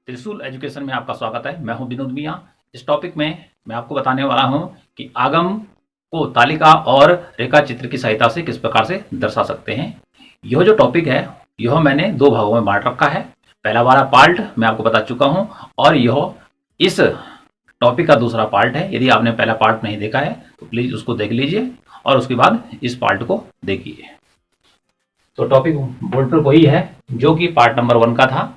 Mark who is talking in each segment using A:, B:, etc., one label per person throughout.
A: त्रिशूल एजुकेशन में आपका स्वागत है। मैं हूं विनोद मियां। इस टॉपिक में मैं आपको बताने वाला हूं कि आगम को तालिका और रेखा चित्र की सहायता से किस प्रकार से दर्शा सकते हैं। यह जो टॉपिक है यह मैंने दो भागों में बांट रखा है। पहला वाला पार्ट मैं आपको बता चुका हूं और यह इस टॉपिक का दूसरा पार्ट है। यदि आपने पहला पार्ट नहीं देखा है तो प्लीज उसको देख लीजिए और उसके बाद इस पार्ट को देखिए। तो टॉपिक बोर्ड पर वही है जो कि पार्ट नंबर 1 का था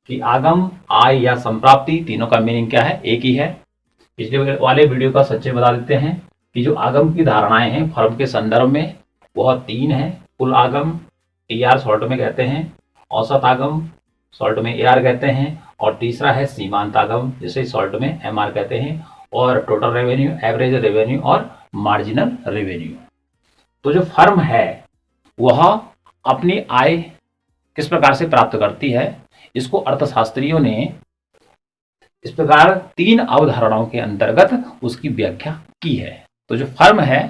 A: कि आगम, आय या संप्राप्ति, तीनों का मीनिंग क्या है, एक ही है। पिछले वाले वीडियो का सच्चे बता देते हैं कि जो आगम की धारणाएं हैं फर्म के संदर्भ में वह 3 है। कुल आगम TR शॉर्ट में कहते हैं, औसत आगम शॉर्ट में AR कहते हैं और तीसरा है सीमांत आगम जिसे शॉर्ट में MR कहते हैं, और टोटल रेवेन्यू, एवरेज रेवेन्यू और मार्जिनल रेवेन्यू। तो जो फर्म है वह अपनी आय किस प्रकार से प्राप्त करती है, इसको अर्थशास्त्रियों ने इस प्रकार 3 अवधारणाओं के अंतर्गत उसकी व्याख्या की है। तो जो फर्म है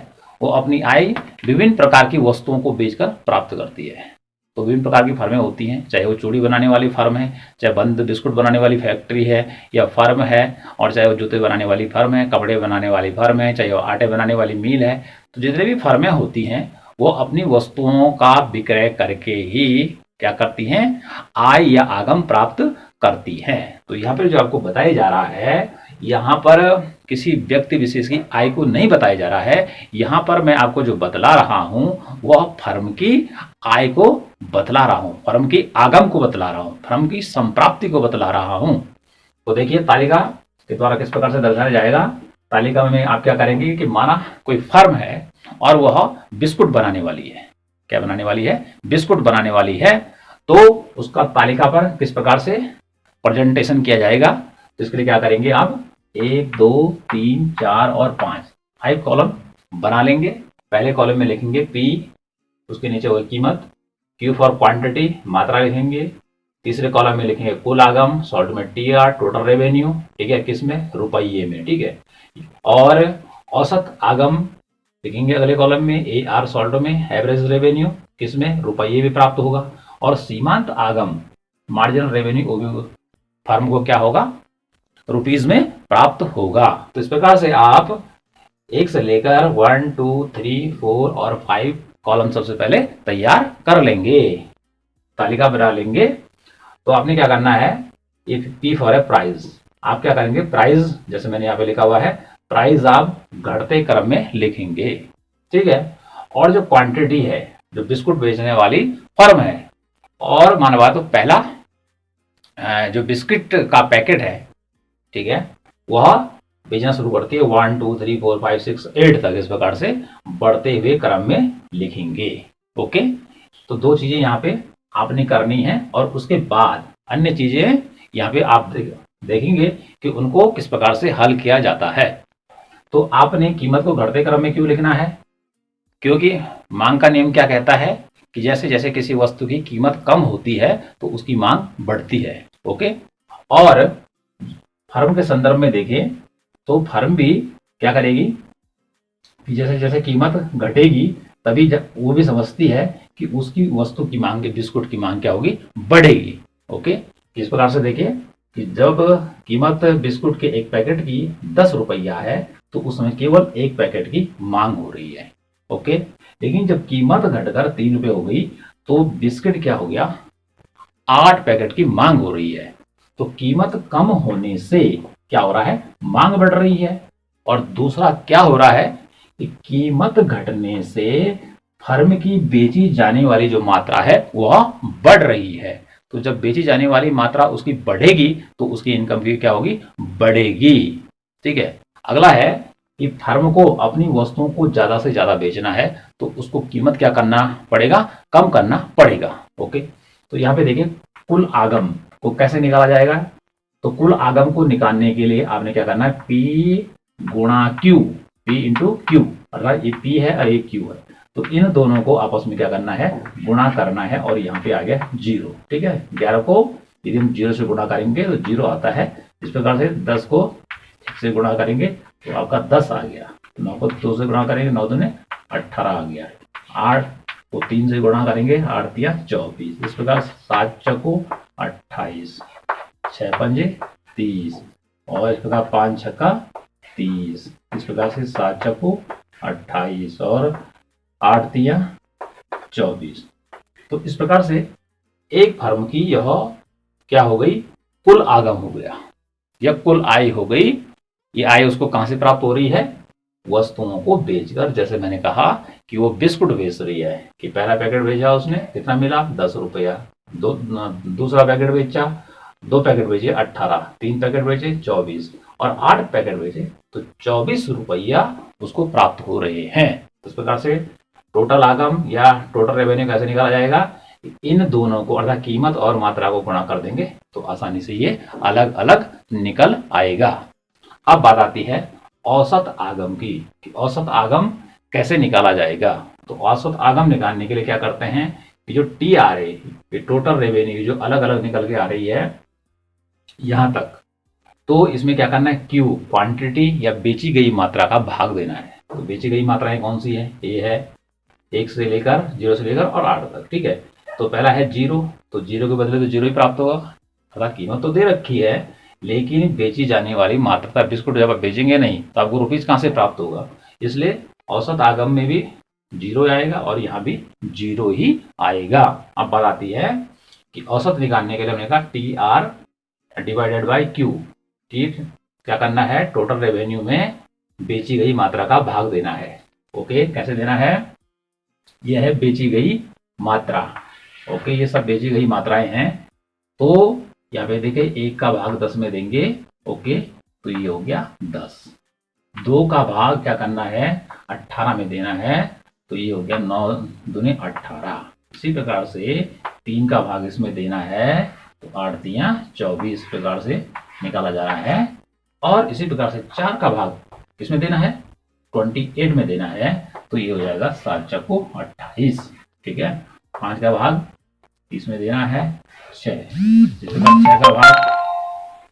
A: वो अपनी आय विभिन्न प्रकार की वस्तुओं को बेचकर प्राप्त करती है। तो विभिन्न प्रकार की फर्में होती हैं, चाहे वो चूड़ी बनाने वाली फर्म है, चाहे बंद बिस्कुट बनाने वाली फैक्ट्री है या फर्म है, और चाहे वो जूते बनाने वाली फर्म है, कपड़े बनाने वाली फर्म है, चाहे वो आटे बनाने वाली मिल है। तो जितने भी फर्में होती हैं वो अपनी वस्तुओं का विक्रय करके ही क्या करती हैं, आय या आगम प्राप्त करती हैं। तो यहाँ पर जो आपको बताया जा रहा है, यहाँ पर किसी व्यक्ति विशेष की आय को नहीं बताया जा रहा है। यहाँ पर मैं आपको जो बतला रहा हूँ वह फर्म की आय को बतला रहा हूँ, फर्म की आगम को बतला रहा हूँ, फर्म की संप्राप्ति को बतला रहा हूँ। तो देखिए तालिका के द्वारा किस प्रकार से दर्शाया जाएगा। तालिका में आप क्या करेंगे कि माना कोई फर्म है और वह बिस्कुट बनाने वाली है। क्या बनाने वाली है? बिस्कुट बनाने वाली है। तो उसका तालिका पर किस प्रकार से प्रेजेंटेशन किया जाएगा, तो इसके लिए क्या करेंगे आप 1 2 3 4 और 5 कॉलम बना लेंगे। पहले कॉलम में लिखेंगे P, उसके नीचे होगी कीमत, Q फॉर क्वांटिटी, मात्रा लिखेंगे। तीसरे कॉलम में लिखेंगे कुल आगम, शॉर्ट में TR, टोटल रेवेन्यू, ठीक है, किस में, रुपये में, ठीक है। और औसत आगम लिखेंगे अगले कॉलम में AR, शॉर्ट में एवरेज रेवेन्यू, किस में, रुपये में प्राप्त होगा। और सीमांत आगम, मार्जिनल रेवेन्यू, फर्म को क्या होगा, रुपीज में प्राप्त होगा। तो इस प्रकार से आप 1 से लेकर 1 2 3 4 और 5 कॉलम सबसे पहले तैयार कर लेंगे, तालिका बना लेंगे। तो आपने क्या करना है, ये P फॉर ए प्राइस, आप क्या करेंगे, प्राइस जैसे मैंने यहाँ पे लिखा हुआ है, प्राइस आप घटते क्रम में लिखेंगे, ठीक है। और जो क्वांटिटी है, जो बिस्कुट बेचने वाली फर्म है, और मानवा तो पहला जो बिस्किट का पैकेट है, ठीक है, वह बेचना शुरू करती है 1 2 3 4 5 6 8 तक, इस प्रकार से बढ़ते हुए क्रम में लिखेंगे। ओके, तो 2 चीजें यहाँ पे आपने करनी है और उसके बाद अन्य चीजें यहाँ पे आप देखेंगे कि उनको किस प्रकार से हल किया जाता है। तो आपने कीमत को घटते क्रम में क्यों लिखना है, क्योंकि मांग का नियम क्या कहता है कि जैसे जैसे किसी वस्तु की कीमत कम होती है तो उसकी मांग बढ़ती है। ओके, और फर्म के संदर्भ में देखें तो फर्म भी क्या करेगी कि जैसे जैसे कीमत घटेगी तभी वो भी समझती है कि उसकी वस्तु की मांग, बिस्कुट की मांग क्या होगी, बढ़ेगी। ओके, इस प्रकार से देखिए कि जब कीमत बिस्कुट के एक पैकेट की 10 रुपया है तो उसमें केवल एक पैकेट की मांग हो रही है। ओके, लेकिन जब कीमत घटकर 3 रुपये हो गई तो बिस्किट क्या हो गया, 8 पैकेट की मांग हो रही है। तो कीमत कम होने से क्या हो रहा है, मांग बढ़ रही है। और दूसरा क्या हो रहा है कि कीमत घटने से फर्म की बेची जाने वाली जो मात्रा है वह बढ़ रही है। तो जब बेची जाने वाली मात्रा उसकी बढ़ेगी तो उसकी इनकम भी क्या होगी, बढ़ेगी, ठीक है। अगला है कि फर्म को अपनी वस्तुओं को ज्यादा से ज्यादा बेचना है तो उसको कीमत क्या करना पड़ेगा, कम करना पड़ेगा। ओके, तो यहाँ पे देखिए कुल आगम को कैसे निकाला जाएगा। तो कुल आगम को निकालने के लिए आपने क्या करना है, P गुणा Q, P इंटू Q, अर्थात ये P है और ये Q है। तो इन दोनों को आपस में क्या करना है, गुणा करना है। और यहाँ पे आ गया 0, ठीक है। 11 को यदि हम 0 से गुणा करेंगे तो 0 आता है। इस प्रकार से 10 को 1 से गुणा करेंगे तो आपका 10 आ गया। 9 को 2 से गुणा करेंगे, 9 दूने 18 आ गया। 8 को 3 से गुणा करेंगे, 8 तिया 24। इस प्रकार 7 चौको 28, 6 पंजे 30, और इस प्रकार 5 छक्का 30, इस प्रकार से 7 चक्कू 28 और 8 तिया 24। तो इस प्रकार से एक फर्म की यह क्या हो गई, कुल आगम हो गया, यह कुल आय हो गई। ये आय उसको कहां से प्राप्त हो रही है, वस्तुओं को बेचकर। जैसे मैंने कहा कि वो बिस्कुट बेच रही है कि पहला पैकेट भेजा उसने, कितना मिला 10 रुपया, दूसरा पैकेट बेचा, 2 पैकेट बेचे 18, 3 पैकेट बेचे 24 और 8 पैकेट बेचे तो 24 रुपया उसको प्राप्त हो रहे हैं। इस प्रकार से टोटल आगम या टोटल रेवेन्यू कैसे निकाला जाएगा, इन दोनों को अर्थात कीमत और मात्रा को गुणा कर देंगे तो आसानी से ये अलग अलग निकल आएगा। अब बात आती है औसत आगम की, कि औसत आगम कैसे निकाला जाएगा। तो औसत आगम निकालने के लिए क्या करते हैं कि जो टी आ रही है, टोटल रेवेन्यू जो अलग अलग निकल के आ रही है यहां तक, तो इसमें क्या करना है, क्यू क्वांटिटी या बेची गई मात्रा का भाग देना है। तो बेची गई मात्राएं कौन सी है, ये है 1 से लेकर 0 से लेकर और 8 तक, ठीक है। तो पहला है 0, तो 0 के बदले तो 0 ही प्राप्त होगा, अर्थात कीमत तो दे रखी है लेकिन बेची जाने वाली मात्रा, बिस्कुट जब आप बेचेंगे नहीं तो आपको रुपीज कहां से प्राप्त होगा, इसलिए औसत आगम में भी 0 आएगा और यहाँ भी 0 ही आएगा। अब बात आती है कि औसत निकालने के लिए हमने कहा T R divided by Q, ठीक, क्या करना है, टोटल रेवेन्यू में बेची गई मात्रा का भाग देना है। ओके, कैसे देना है, यह है बेची गई मात्रा। ओके, ये सब बेची गई मात्राएं हैं। तो यहाँ पे देखिए 1 का भाग 10 में देंगे, ओके, तो ये हो गया 10। 2 का भाग क्या करना है, 18 में देना है, तो ये हो गया 9 दूनी 18। इसी प्रकार से 3 का भाग इसमें देना है, तो 8 तिया 24 प्रकार से निकाला जा रहा है। और इसी प्रकार से 4 का भाग किसमें देना है, 28 में देना है, तो ये हो जाएगा 7 चक्कू 28, ठीक है। 5 का भाग 30 में देना है 6, जिसके बाद 6 का भाग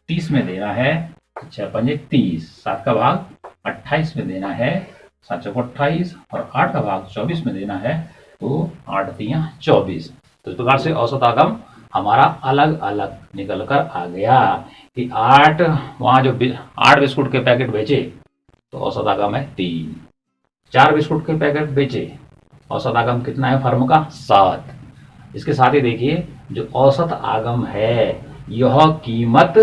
A: 30 में देना है, 6 पंजे 30, 7 का भाग 28 में देना है, 7 चौको 28 और 8 का भाग 24 में देना है, तो 8 तिया 24। तो इस प्रकार से औसत आगम हमारा अलग अलग निकल कर आ गया कि 8 वहां जो 8 बिस्कुट के पैकेट बेचे तो औसत आगम है 3, 4 बिस्कुट के पैकेट बेचे, औसत आगम कितना है फर्म का 7। इसके साथ ही देखिए जो औसत आगम है यह कीमत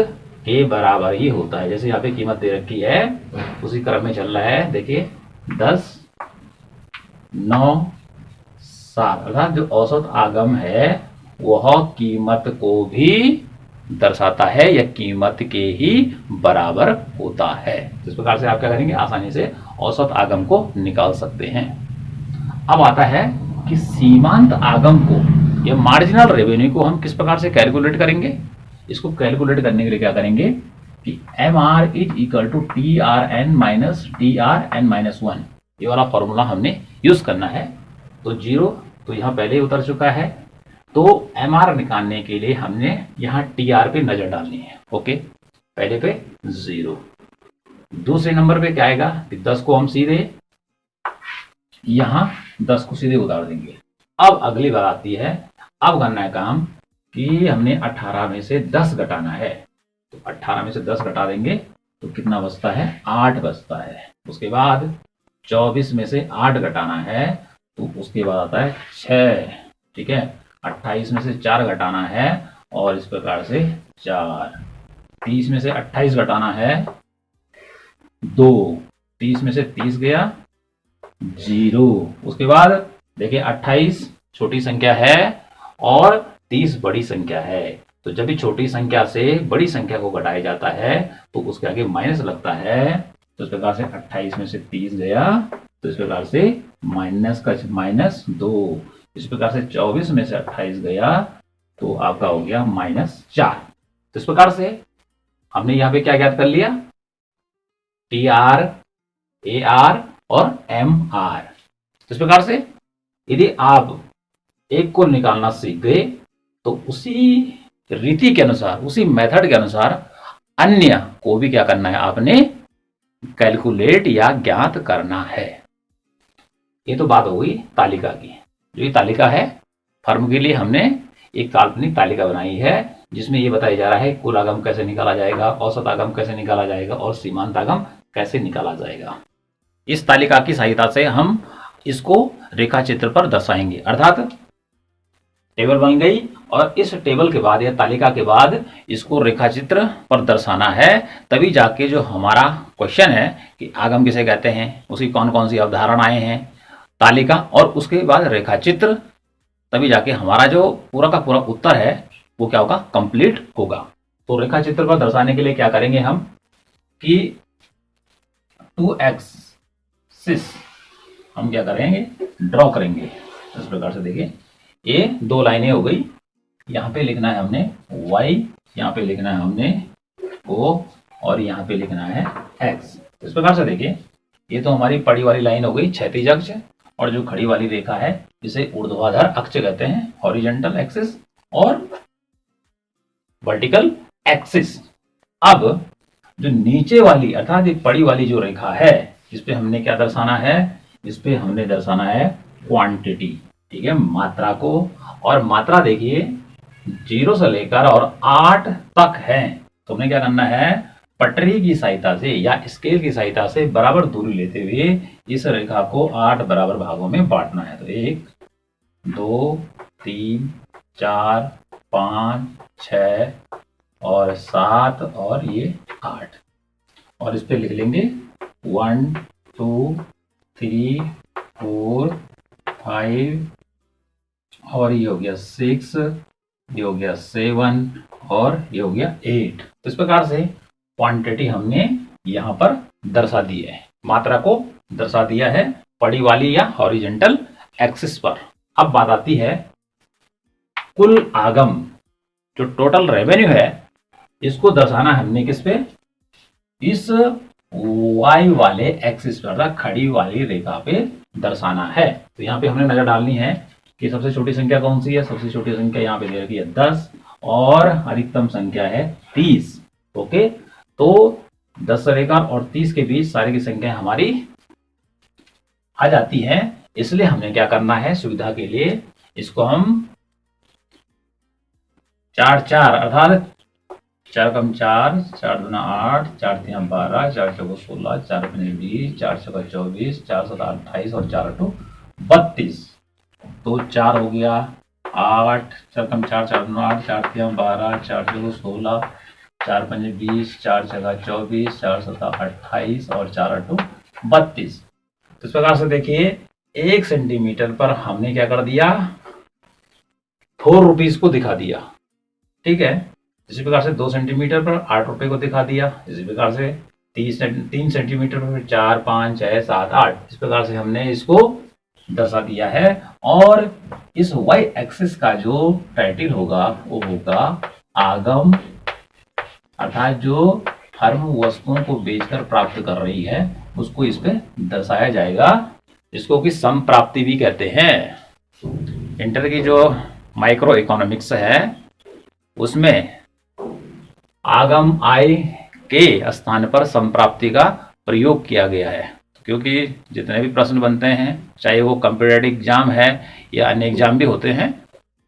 A: के बराबर ही होता है। जैसे यहाँ पे कीमत दे रखी है उसी क्रम में चल रहा है, देखिए 10, 9, 7, अर्थात जो औसत आगम है वह कीमत को भी दर्शाता है या कीमत के ही बराबर होता है। इस प्रकार से आप क्या करेंगे, आसानी से औसत आगम को निकाल सकते हैं। अब आता है कि सीमांत आगम को या मार्जिनल रेवेन्यू को हम किस प्रकार से कैलकुलेट करेंगे। इसको कैलकुलेट करने के लिए क्या करेंगे कि MR is equal to TRN minus TRN-1, ये वाला फॉर्मूला हमने यूज करना है। तो 0 तो यहाँ पहले ही उतर चुका है, तो MR निकालने के लिए हमने यहाँ TR पे नजर डालनी है। ओके, पहले पे 0, दूसरे नंबर पे क्या आएगा कि 10 को हम सीधे यहाँ 10 को सीधे उतार देंगे। अब अगली बात आती है, अब करना है काम कि हमने 18 में से 10 घटाना है, तो 18 में से 10 घटा देंगे तो कितना बचता है, 8 बचता है। उसके बाद 24 में से 8 घटाना है तो उसके बाद आता है 6, ठीक है। 28 में से 4 घटाना है और इस प्रकार से 4, 30 में से 28 घटाना है 2, 30 में से 30 गया 0। उसके बाद देखिए 28 छोटी संख्या है और 30 बड़ी संख्या है, तो जब भी छोटी संख्या से बड़ी संख्या को घटाया जाता है तो उसके आगे माइनस लगता है। तो इस प्रकार से 28 में से 30 गया, तो इस प्रकार से -2। इस प्रकार से 24 में से 28 गया तो आपका हो गया -4। तो इस प्रकार से हमने यहाँ पे क्या ज्ञात कर लिया, TR, AR और MR। इस प्रकार से यदि आप एक को निकालना सीख गए तो उसी रीति के अनुसार, उसी मेथड के अनुसार अन्य को भी क्या करना है, आपने कैलकुलेट या ज्ञात करना है। ये तो बात हो गई तालिका की। जो ये तालिका है फर्म के लिए हमने एक काल्पनिक तालिका बनाई है जिसमें ये बताया जा रहा है कुल आगम कैसे निकाला जाएगा, औसत आगम कैसे निकाला जाएगा और सीमांत आगम कैसे निकाला जाएगा। इस तालिका की सहायता से हम इसको रेखा चित्र पर दर्शाएंगे। अर्थात टेबल बन गई और इस टेबल के बाद या तालिका के बाद इसको रेखा चित्र पर दर्शाना है, तभी जाके जो हमारा क्वेश्चन है कि आगम किसे कहते हैं, उसकी कौन कौन सी अवधारणाएं हैं, तालिका और उसके बाद रेखा चित्र, तभी जाके हमारा जो पूरा का पूरा उत्तर है वो क्या होगा, कंप्लीट होगा। तो रेखा चित्र पर दर्शाने के लिए क्या करेंगे हम कि 2 एक्सिस हम क्या करेंगे, ड्रॉ करेंगे। इस प्रकार से देखिए, ये 2 लाइनें हो गई, यहाँ पे लिखना है हमने y, यहाँ पे लिखना है हमने o और यहाँ पे लिखना है x। इस प्रकार से देखिए, ये तो हमारी पड़ी वाली लाइन हो गई क्षैतिज अक्ष, और जो खड़ी वाली रेखा है इसे ऊर्ध्वाधर अक्ष कहते हैं, हॉरिजॉन्टल एक्सिस, और वर्टिकल एक्सिस। अब जो नीचे वाली अर्थात ये पड़ी वाली जो रेखा है, इस पे हमने क्या दर्शाना है, इस पे हमने दर्शाना है क्वांटिटी, ठीक है, मात्रा को। और मात्रा देखिए 0 से लेकर और 8 तक है, तो हमने क्या करना है, पटरी की सहायता से या स्केल की सहायता से बराबर दूरी लेते हुए इस रेखा को 8 बराबर भागों में बांटना है। तो 1 2 3 4 5 6 और 7 और ये 8, और इस पे लिख लेंगे 1 2 3 4 5 और ये हो गया 6, ये हो गया 7 और ये हो गया 8। इस प्रकार से क्वांटिटी हमने यहाँ पर दर्शा दी है, मात्रा को दर्शा दिया है पड़ी वाली या हॉरिजॉन्टल एक्सिस पर। अब बात आती है कुल आगम, जो टोटल रेवेन्यू है, इसको दर्शाना हमने किस पे, इस y वाले एक्सिस पर, खड़ी वाली रेखा पे दर्शाना है। तो यहाँ पे हमने नजर डालनी है कि सबसे छोटी संख्या कौन सी है। सबसे छोटी संख्या यहाँ पे दे रखी है 10 और अधिकतम संख्या है 30। ओके, तो 10 से लेकर और 30 के बीच सारी की संख्या हमारी आ जाती है। इसलिए हमने क्या करना है, सुविधा के लिए इसको हम 4 4 अर्थात 4 कम 4, 4 दूना 8, 4 तीन 12, 4 चौको 16, 4 पंजे 20, 4 छक्का 24, 4 7 28 और 4 8 32। तो 4 हो गया 8, 4 कम 4, 4 दूना 8, 4 तीन 12, 4 चौको 16, 4 पंजे 20, 4 छक्का 24, 4 7 28 और 4 8 32। तो इस प्रकार से देखिए 1 सेंटीमीटर पर हमने क्या कर दिया, 4 रुपीज को दिखा दिया, ठीक है। इसी प्रकार से 2 सेंटीमीटर पर 8 रुपए को दिखा दिया। इसी प्रकार से 3 सेंटीमीटर पर 4 5 6 7 8, इस प्रकार से हमने इसको दर्शा दिया है। और इस y एक्सिस का जो टाइटल होगा वो होगा आगम, अर्थात जो फर्म वस्तुओं को बेचकर प्राप्त कर रही है उसको इस पे दर्शाया जाएगा। इसको कि संप्राप्ति भी कहते हैं। इंटर की जो माइक्रो इकोनॉमिक्स है उसमें आगम आय के स्थान पर संप्राप्ति का प्रयोग किया गया है, क्योंकि जितने भी प्रश्न बनते हैं, चाहे वो कॉम्पिटिटिव एग्जाम है या अन्य एग्जाम भी होते हैं,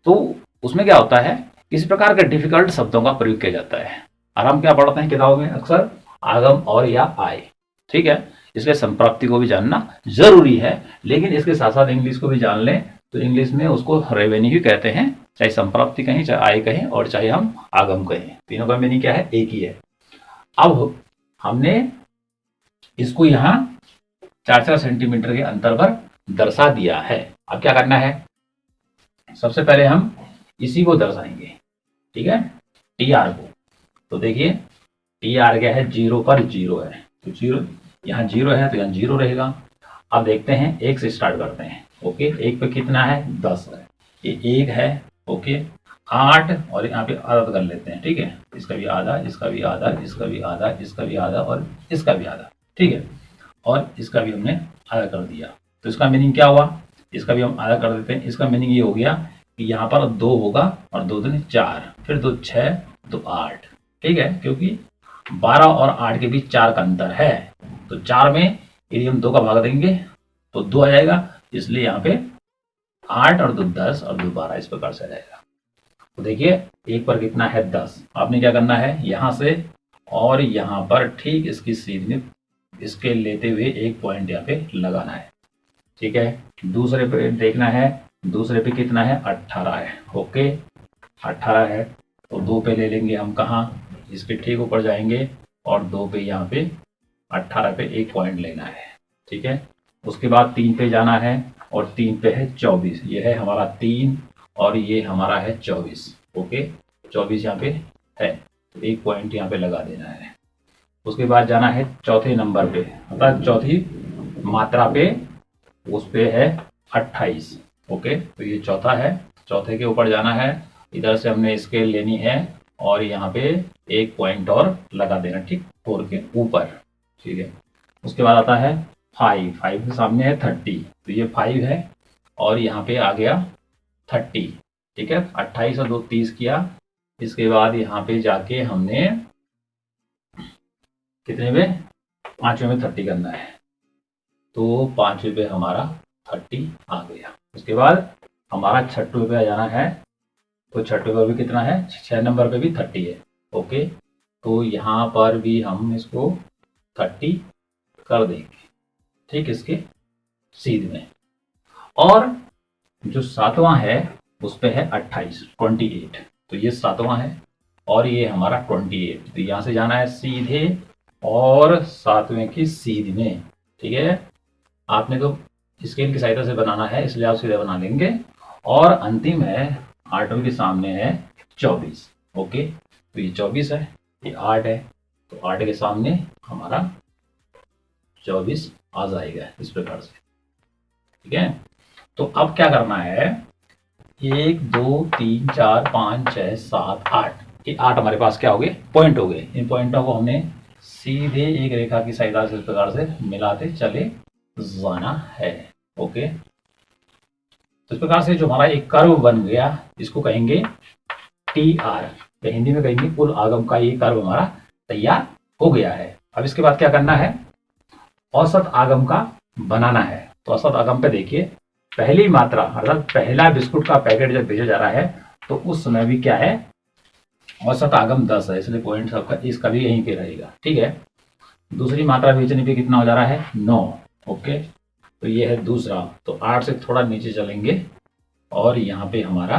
A: तो उसमें क्या होता है, किसी प्रकार के डिफिकल्ट शब्दों का प्रयोग किया जाता है। और हम क्या पढ़ते हैं किताबों में, अक्सर आगम और या आय, ठीक है। इसलिए संप्राप्ति को भी जानना जरूरी है, लेकिन इसके साथ साथ इंग्लिश को भी जान लें तो इंग्लिश में उसको रेवेन्यू ही कहते हैं, चाहे संप्राप्ति कहें, चाहे आय कहें और चाहे हम आगम कहें, तीनों का मीनिंग क्या है, एक ही है। अब हमने इसको यहाँ 4-4 सेंटीमीटर के अंतर पर दर्शा दिया है। अब क्या करना है, सबसे पहले हम इसी को दर्शाएंगे, ठीक है, टी आर को। तो देखिए टी आर क्या है, 0 पर 0 है, तो 0 यहाँ 0 है तो यहाँ 0 रहेगा। अब देखते हैं 1 से स्टार्ट करते हैं। ओके, 1 पे कितना है, 10 है, ये 1 है। ओके, 8 और यहाँ पे आधा कर लेते हैं, ठीक है, इसका भी आधा, इसका भी आधा, इसका भी आधा, इसका भी आधा और इसका भी आधा, ठीक है, और इसका भी हमने आधा कर दिया। तो इसका मीनिंग क्या हुआ, इसका भी हम आधा कर देते हैं। इसका मीनिंग ये हो गया कि यहाँ पर 2 होगा और 2 दूनी 4, फिर 2 6 2 8, ठीक है, क्योंकि 12 और 8 के बीच 4 का अंतर है। तो 4 में यदि हम 2 का भाग देंगे तो 2 आ जाएगा, इसलिए यहाँ पे 8 और 2 10 और 2 12 इस प्रकार से आ जाएगा। तो देखिए एक पर कितना है 10। आपने क्या करना है, यहाँ से और यहाँ पर ठीक इसकी सीध में इसके लेते हुए एक पॉइंट यहाँ पे लगाना है। ठीक है, दूसरे पे देखना है, दूसरे पे कितना है 18 है। ओके 18 है तो 2 पे ले लेंगे हम, कहाँ, इसके ठीक ऊपर जाएंगे और 2 पे यहाँ पे 18 पे एक पॉइंट लेना है। ठीक है, उसके बाद 3 पे जाना है और 3 पे है 24, ये है हमारा 3 और ये हमारा है 24। ओके 24 यहाँ पे है तो एक पॉइंट यहाँ पे लगा देना है। उसके बाद जाना है चौथे नंबर पे, अर्थात चौथी मात्रा पे, उस पे है 28। ओके तो ये चौथा है, चौथे के ऊपर जाना है, इधर से हमने स्केल लेनी है और यहाँ पे एक पॉइंट और लगा देना, ठीक 4 के ऊपर। ठीक है, उसके बाद आता है 5, 5 के सामने है 30, तो ये 5 है और यहाँ पे आ गया 30। ठीक है, 28 और 2 30 किया। इसके बाद यहाँ पे जाके हमने कितने में, 5वें में 30 करना है, तो 5वें पे हमारा 30 आ गया। उसके बाद हमारा 6वें पे जाना है, तो 6वें पर भी कितना है, 6 नंबर पे भी 30 है। ओके तो यहाँ पर भी हम इसको 30 कर देंगे, ठीक इसके सीध में। और जो 7वां है उस पे है 28, 28, तो ये 7वां है और ये हमारा 28, तो यहाँ से जाना है सीधे और 7वें की सीध में। ठीक है, आपने तो स्केल की सहायता से बनाना है इसलिए आप सीधे बना लेंगे। और अंतिम है 8वें के सामने है 24। ओके तो ये 24 है, ये 8 है, तो 8 के सामने हमारा 24 आ जाएगा इस प्रकार से। ठीक है, तो अब क्या करना है, 1 2 3 4 5 6 7 8, ये 8 हमारे पास क्या हो गए, पॉइंट हो गए। इन पॉइंटों को हमने सीधे एक रेखा की सहायता से इस प्रकार से मिलाते चले जाना है। ओके तो इस प्रकार से जो हमारा एक कर्व बन गया इसको कहेंगे TR, या हिंदी में कहेंगे कुल आगम का ये कर्व हमारा तैयार हो गया है। अब इसके बाद क्या करना है, औसत आगम का बनाना है। तो औसत आगम पे देखिए, पहली मात्रा अर्थात पहला बिस्कुट का पैकेट जब भेजा जा रहा है तो उस समय भी क्या है, औसत आगम 10 है, इसलिए पॉइंट सबका इसका भी यहीं पे रहेगा। ठीक है, दूसरी मात्रा भेजने पे कितना हो जा रहा है 9। ओके तो ये है दूसरा, तो 8 से थोड़ा नीचे चलेंगे और यहाँ पे हमारा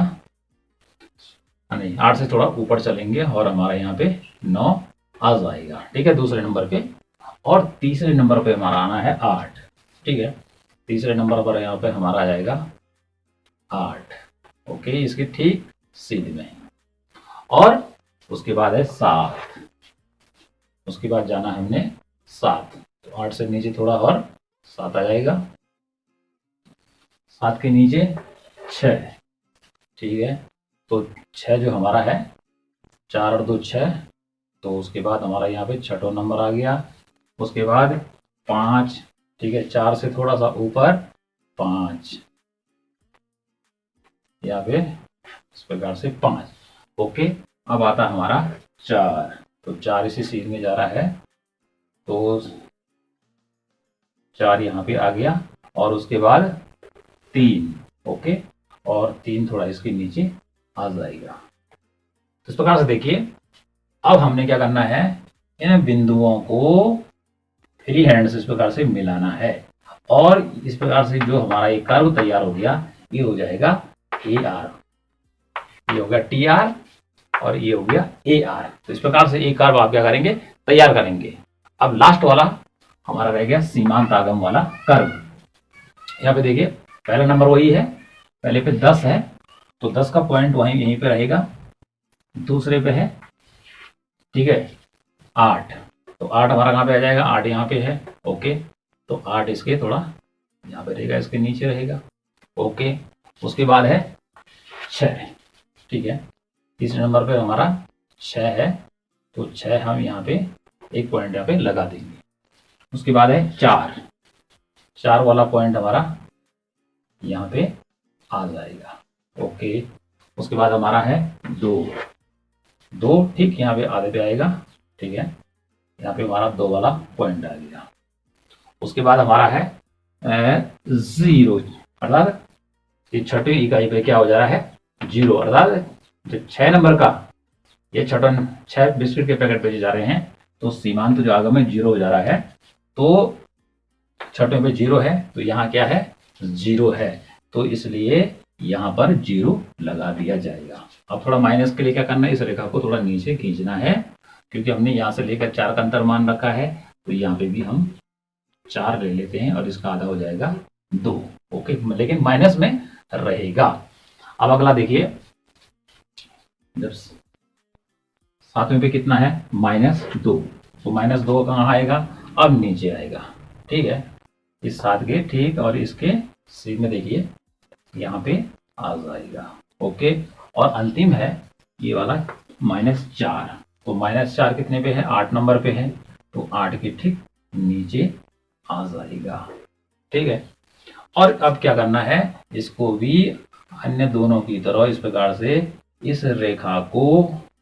A: नहीं 8 से थोड़ा ऊपर चलेंगे और हमारा यहाँ पे 9 आ जाएगा। ठीक है, दूसरे नंबर पे। और तीसरे नंबर पे हमारा आना है 8। ठीक है, तीसरे नंबर पर यहाँ पे हमारा आ जाएगा 8। ओके इसके ठीक सीध में। और उसके बाद है 7, उसके बाद जाना है हमने 7, तो 8 से नीचे थोड़ा और 7 आ जाएगा, 7 के नीचे 6। ठीक है, तो 6 जो हमारा है, 4 और 2 6, तो उसके बाद हमारा यहाँ पे 6वां नंबर आ गया। उसके बाद 5, ठीक है 4 से थोड़ा सा ऊपर 5, यहाँ पे इस प्रकार से 5। ओके अब आता है हमारा 4, तो 4 इसी सीध में जा रहा है, तो 4 यहाँ पे आ गया और उसके बाद 3। ओके और 3 थोड़ा इसके नीचे आ जाएगा। तो इस प्रकार से देखिए, अब हमने क्या करना है, इन बिंदुओं को फ्री हैंड से इस प्रकार से मिलाना है और इस प्रकार से जो हमारा एक कर्व तैयार हो गया ये हो जाएगा AR, ये हो गया TR और ये हो गया AR। तो इस प्रकार से एक कर्व आप क्या करेंगे, तैयार करेंगे। अब लास्ट वाला हमारा रह गया सीमांत आगम वाला कर्व। यहाँ पे देखिए पहला नंबर वही है, पहले पे 10 है तो 10 का पॉइंट वहीं यहीं पे रहेगा। दूसरे पे है, ठीक है 8, तो 8 हमारा कहाँ पे आ जाएगा, 8 यहाँ पे है। ओके तो 8 इसके थोड़ा यहाँ पे रहेगा, इसके नीचे रहेगा। ओके उसके बाद है 6, ठीक है तीसरे नंबर पे हमारा 6 है, तो 6 हम यहाँ पे एक पॉइंट यहाँ पे लगा देंगे। उसके बाद है 4, 4 वाला पॉइंट हमारा यहाँ पे आ जाएगा। ओके उसके बाद हमारा है 2, ठीक यहाँ पे आधे पे आएगा। ठीक है यहाँ पे हमारा 2 वाला पॉइंट आ गया। उसके बाद हमारा है 0, अर्थात ये छठी इकाई पे क्या हो जा रहा है 0, अर्थात जो 6 नंबर का ये छठा 6 बिस्किट के पैकेट बेचे जा रहे हैं, तो सीमांत जो आगम है 0 हो जा रहा है, तो छठे पे 0 है, तो यहाँ क्या है 0 है, तो इसलिए यहाँ पर 0 लगा दिया जाएगा। अब थोड़ा माइनस के लिए क्या करना है, इस रेखा को थोड़ा नीचे खींचना है, क्योंकि हमने यहाँ से लेकर 4 का अंतर मान रखा है, तो यहाँ पे भी हम 4 ले लेते हैं और इसका आधा हो जाएगा 2। ओके, लेकिन माइनस में रहेगा। अब अगला देखिए, जब 7वें पे कितना है -2, तो -2 कहाँ आएगा, अब नीचे आएगा। ठीक है, इस 7 के ठीक और इसके सी में देखिए यहाँ पे आ जाएगा। ओके, और अंतिम है ये वाला -4, तो -4 कितने पे है, 8 नंबर पे है, तो 8 के ठीक नीचे आ जाएगा। ठीक है, और अब क्या करना है, इसको भी अन्य दोनों की तरह इस प्रकार से इस रेखा को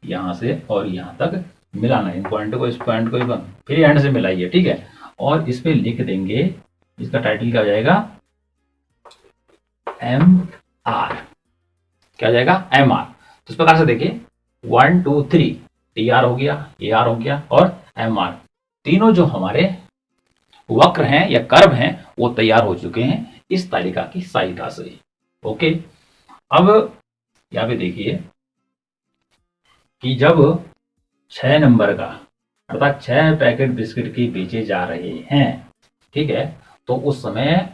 A: यहाँ से और यहाँ तक मिलाना है। इन पॉइंट को इस पॉइंट को फिर एंड से मिलाइए। ठीक है, और इस पे लिख देंगे, इसका टाइटल क्या हो जाएगा, MR। क्या हो जाएगा, MR। तो इस प्रकार से देखिए 1 2 3 TR हो गया, AR हो गया और MR, तीनों जो हमारे वक्र हैं या कर्व हैं वो तैयार हो चुके हैं इस तालिका की सहायता से। ओके, अब यहाँ पे देखिए कि जब 6 नंबर का अर्थात 6 पैकेट बिस्किट के बेचे जा रहे हैं, ठीक है, तो उस समय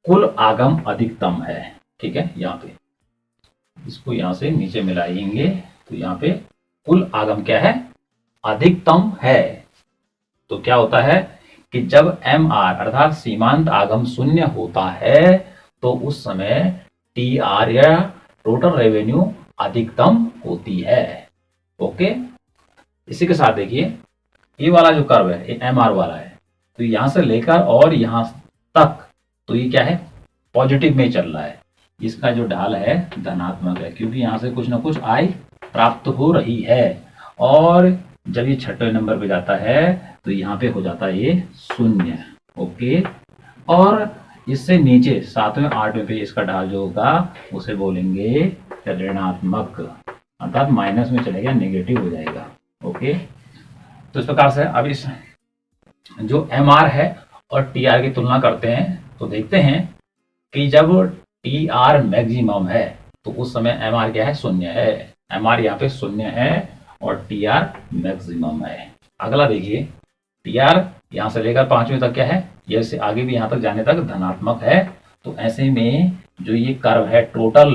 A: कुल आगम अधिकतम है। ठीक है, यहाँ पे इसको यहाँ से नीचे मिलाएंगे, तो यहाँ पे कुल आगम क्या है, अधिकतम है। तो क्या होता है कि जब MR अर्थात सीमांत आगम 0 होता है, तो उस समय TR या टोटल रेवेन्यू अधिकतम होती है। ओके, इसी के साथ देखिए ये वाला जो कर्व है ये MR वाला है, तो यहां से लेकर और यहां तक तो ये क्या है, पॉजिटिव में चल रहा है। इसका जो ढाल है धनात्मक है, क्योंकि यहां से कुछ ना कुछ आय प्राप्त हो रही है। और जब ये 6ठे नंबर पे जाता है तो यहाँ पे हो जाता है ये 0। ओके, और इससे नीचे 7वें 8वें पे इसका ढाल जो होगा उसे बोलेंगे ऋणात्मक, अर्थात माइनस में चलेगा, नेगेटिव हो जाएगा। ओके, तो इस प्रकार से अब इस जो MR है और TR की तुलना करते हैं, तो देखते हैं कि जब TR मैक्सिमम है तो उस समय MR क्या है, 0 है। MR यहाँ पे 0 है और TR मैक्सिमम है। अगला देखिए, TR यहाँ से लेकर 5वें तक क्या है, ये से आगे भी यहाँ तक जाने तक धनात्मक है। तो ऐसे में जो ये कर्व है टोटल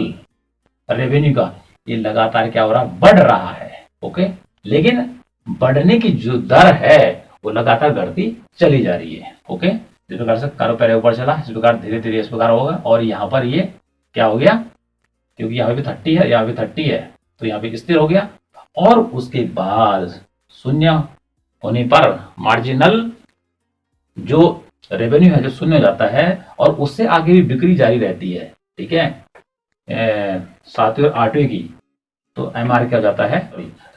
A: रेवेन्यू का, ये लगातार क्या हो रहा है, बढ़ रहा है। ओके, लेकिन बढ़ने की जो दर है वो लगातार बढ़ती चली जा रही है। ओके, जिस प्रकार से कर्व पहले ऊपर चला, इस प्रकार धीरे धीरे इस प्रकार होगा, और यहाँ पर ये क्या हो गया, क्योंकि यहाँ पे 30 है, यहाँ पे 30 है, तो यहाँ पे स्थिर हो गया। और उसके बाद 0 होने पर मार्जिनल जो रेवेन्यू है जो 0 हो जाता है, और उससे आगे भी बिक्री जारी रहती है। ठीक है, 7वें और 8वें की, तो MR क्या हो जाता है,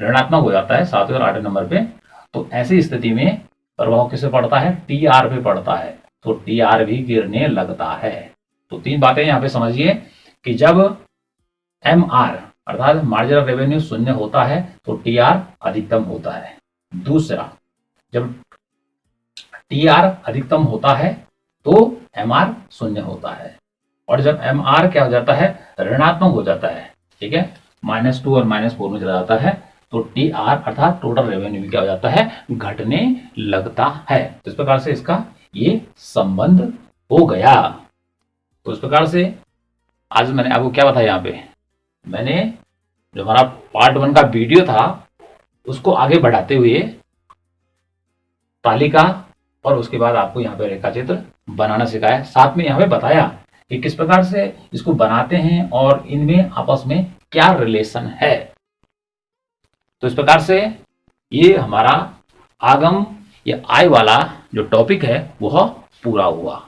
A: ऋणात्मक हो जाता है 7वें और 8वें नंबर पे। तो ऐसी स्थिति में प्रभाव किसे पड़ता है, TR पे पड़ता है, तो TR भी गिरने लगता है। तो 3 बातें यहाँ पे समझिए कि जब MR अर्थात मार्जिनल रेवेन्यू 0 होता है तो TR अधिकतम होता है। दूसरा, जब TR अधिकतम होता है तो MR 0 होता है, और जब MR क्या हो जाता है, ऋणात्मक हो जाता है। ठीक है, -2 और -4 में चला जाता है, तो TR अर्थात टोटल रेवेन्यू भी क्या हो जाता है, घटने लगता है। तो इस प्रकार से इसका ये संबंध हो गया। तो इस प्रकार से आज मैंने आपको क्या बताया, यहाँ पे मैंने जो हमारा पार्ट 1 का वीडियो था उसको आगे बढ़ाते हुए तालिका और उसके बाद आपको यहाँ पे रेखा चित्र बनाना सिखाया। साथ में यहाँ पे बताया कि किस प्रकार से इसको बनाते हैं और इनमें आपस में क्या रिलेशन है। तो इस प्रकार से ये हमारा आगम या आय वाला जो टॉपिक है वह पूरा हुआ।